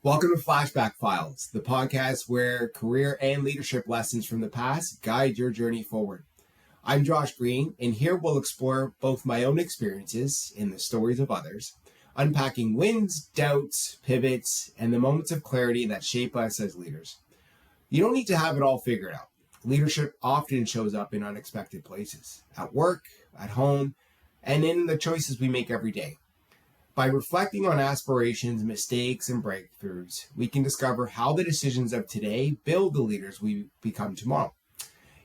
Welcome to Flashback Files, the podcast where career and leadership lessons from the past guide your journey forward. I'm Josh Green, and here we'll explore both my own experiences and the stories of others, unpacking wins, doubts, pivots, and the moments of clarity that shape us as leaders. You don't need to have it all figured out. Leadership often shows up in unexpected places, at work, at home, and in the choices we make every day. By reflecting on aspirations, mistakes, and breakthroughs, we can discover how the decisions of today build the leaders we become tomorrow.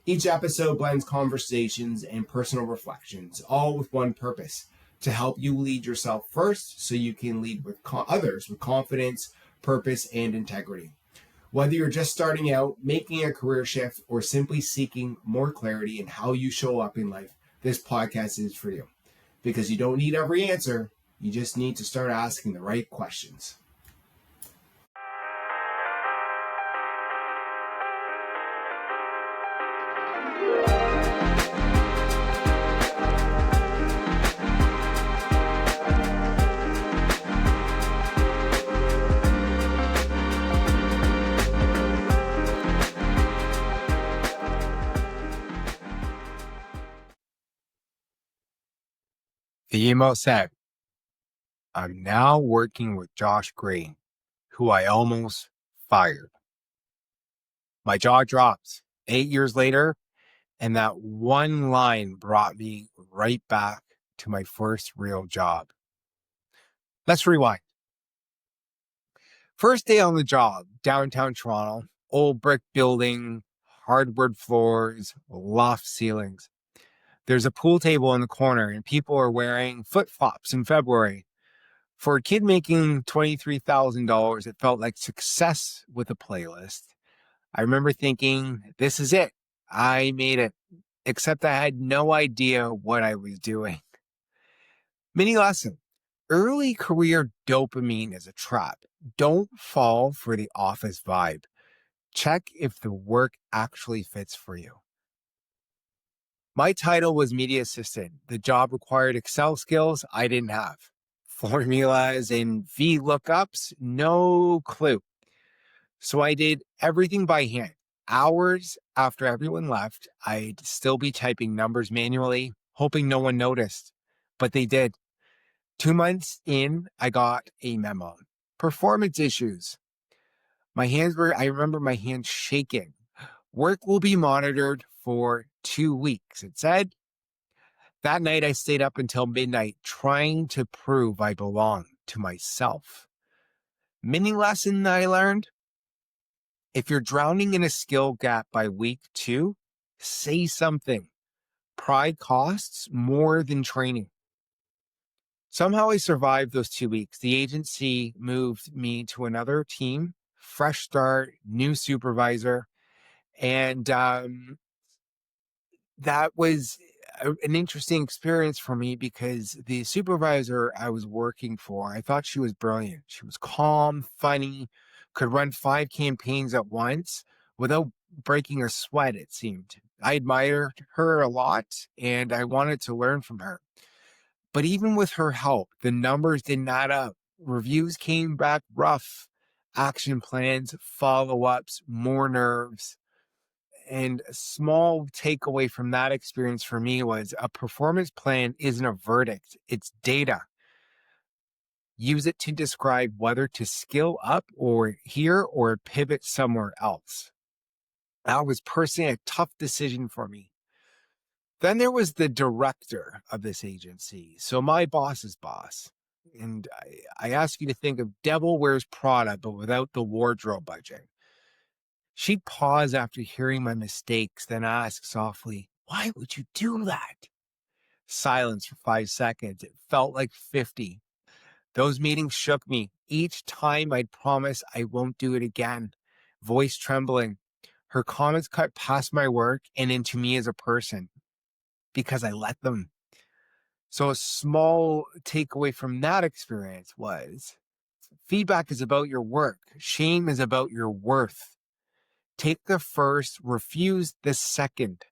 Each episode blends conversations and personal reflections, all with one purpose: to help you lead yourself first so you can lead with others with confidence, purpose, and integrity. Whether you're just starting out, making a career shift, or simply seeking more clarity in how you show up in life, this podcast is for you. Because you don't need every answer. You just need to start asking the right questions. The email said, "I'm now working with Josh Green, who I almost fired." My jaw dropped 8 years later, and that one line brought me right back to my first real job. Let's rewind. First day on the job, downtown Toronto, old brick building, hardwood floors, loft ceilings. There's a pool table in the corner, and people are wearing flip-flops in February. For a kid making $23,000, it felt like success with a playlist. I remember thinking, this is it. I made it. Except I had no idea what I was doing. Mini lesson. Early career dopamine is a trap. Don't fall for the office vibe. Check if the work actually fits for you. My title was media assistant. The job required Excel skills I didn't have. Formulas and VLOOKUPs, no clue. So I did everything by hand. Hours after everyone left, I'd still be typing numbers manually, hoping no one noticed. But they did. 2 months in, I got a memo. Performance issues. I remember my hands shaking. Work will be monitored for 2 weeks, it said. That night, I stayed up until midnight trying to prove I belong to myself. Mini lesson I learned: if you're drowning in a skill gap by week 2, say something. Pride costs more than training. Somehow I survived those 2 weeks. The agency moved me to another team, fresh start, new supervisor, and that was an interesting experience for me because the supervisor I was working for, I thought she was brilliant. She was calm, funny, could run 5 campaigns at once without breaking a sweat, it seemed. I admired her a lot and I wanted to learn from her. But even with her help, the numbers did not add up. Reviews came back rough. Action plans, follow-ups, more nerves. And a small takeaway from that experience for me was a performance plan isn't a verdict, it's data. Use it to describe whether to skill up or here or pivot somewhere else. That was personally a tough decision for me. Then there was the director of this agency, so my boss's boss. And I ask you to think of Devil Wears Prada, but without the wardrobe budget. She'd pause after hearing my mistakes, then ask softly, "Why would you do that?" Silence for 5 seconds. It felt like 50. Those meetings shook me. Each time I'd promise I won't do it again. Voice trembling. Her comments cut past my work and into me as a person because I let them. So a small takeaway from that experience was feedback is about your work. Shame is about your worth. Take the first, refuse the second.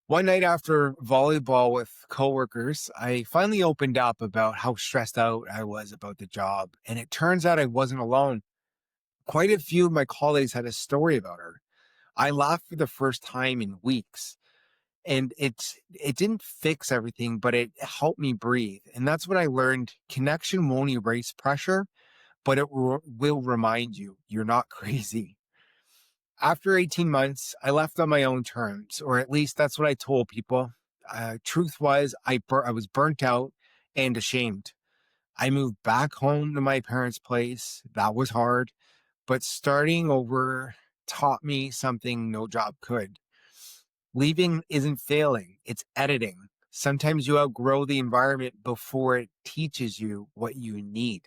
One night after volleyball with coworkers, I finally opened up about how stressed out I was about the job. And it turns out I wasn't alone. Quite a few of my colleagues had a story about her. I laughed for the first time in weeks. And it didn't fix everything, but it helped me breathe. And that's what I learned. Connection won't erase pressure, but it will remind you you're not crazy. After 18 months, I left on my own terms, or at least that's what I told people. Truth was, I was burnt out and ashamed. I moved back home to my parents' place. That was hard, but starting over taught me something no job could. Leaving isn't failing, it's editing. Sometimes you outgrow the environment before it teaches you what you need.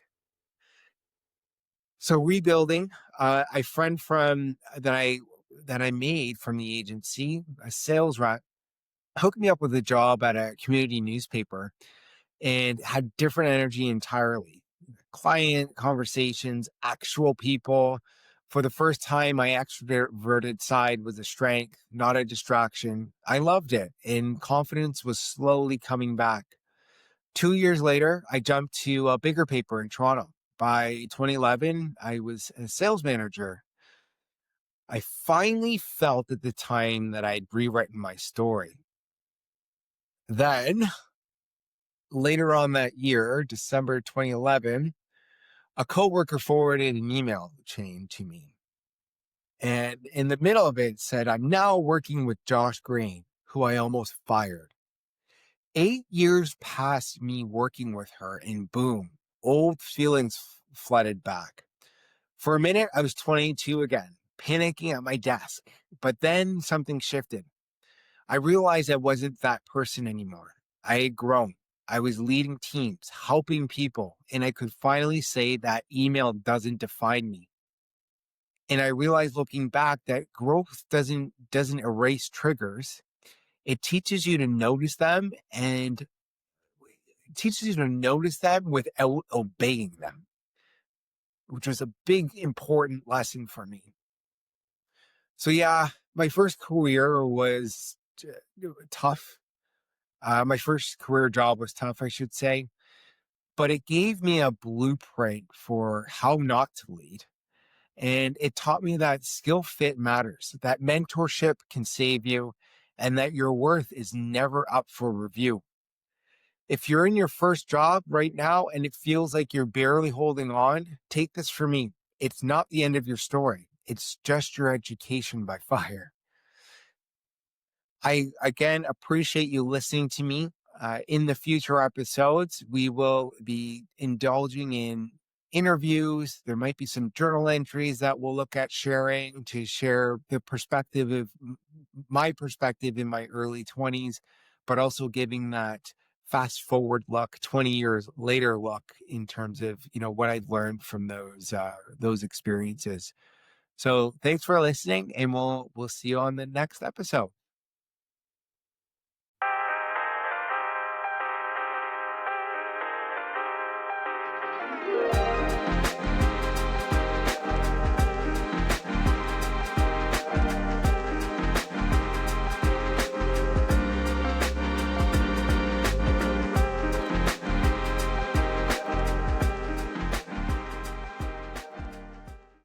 So rebuilding, a friend from that I made from the agency, a sales rep, hooked me up with a job at a community newspaper and had different energy entirely. Client conversations, actual people. For the first time, my extroverted side was a strength, not a distraction. I loved it, and confidence was slowly coming back. 2 years later, I jumped to a bigger paper in Toronto. By 2011, I was a sales manager. I finally felt at the time that I'd rewritten my story. Then, later on that year, December 2011, a coworker forwarded an email chain to me. And in the middle of it said, I'm now working with Josh Green, who I almost fired. 8 years past me working with her, and boom, old feelings flooded back. For a minute, I was 22 again, panicking at my desk. But then something shifted. I realized I wasn't that person anymore. I had grown. I was leading teams, helping people, and I could finally say that email doesn't define me. And I realized looking back that growth doesn't erase triggers. It teaches you to notice them, and it teaches you to notice them without obeying them, which was a big, important lesson for me. So yeah, my first career was tough. My first career job was tough, I should say, but it gave me a blueprint for how not to lead. And it taught me that skill fit matters, that mentorship can save you, and that your worth is never up for review. If you're in your first job right now and it feels like you're barely holding on, take this from me. It's not the end of your story. It's just your education by fire. I, again, appreciate you listening to me. In the future episodes, we will be indulging in interviews. There might be some journal entries that we'll look at sharing to share the perspective of my perspective in my early 20s, but also giving that fast forward look, 20 years later look in terms of, what I've learned from those experiences. So thanks for listening, and we'll see you on the next episode.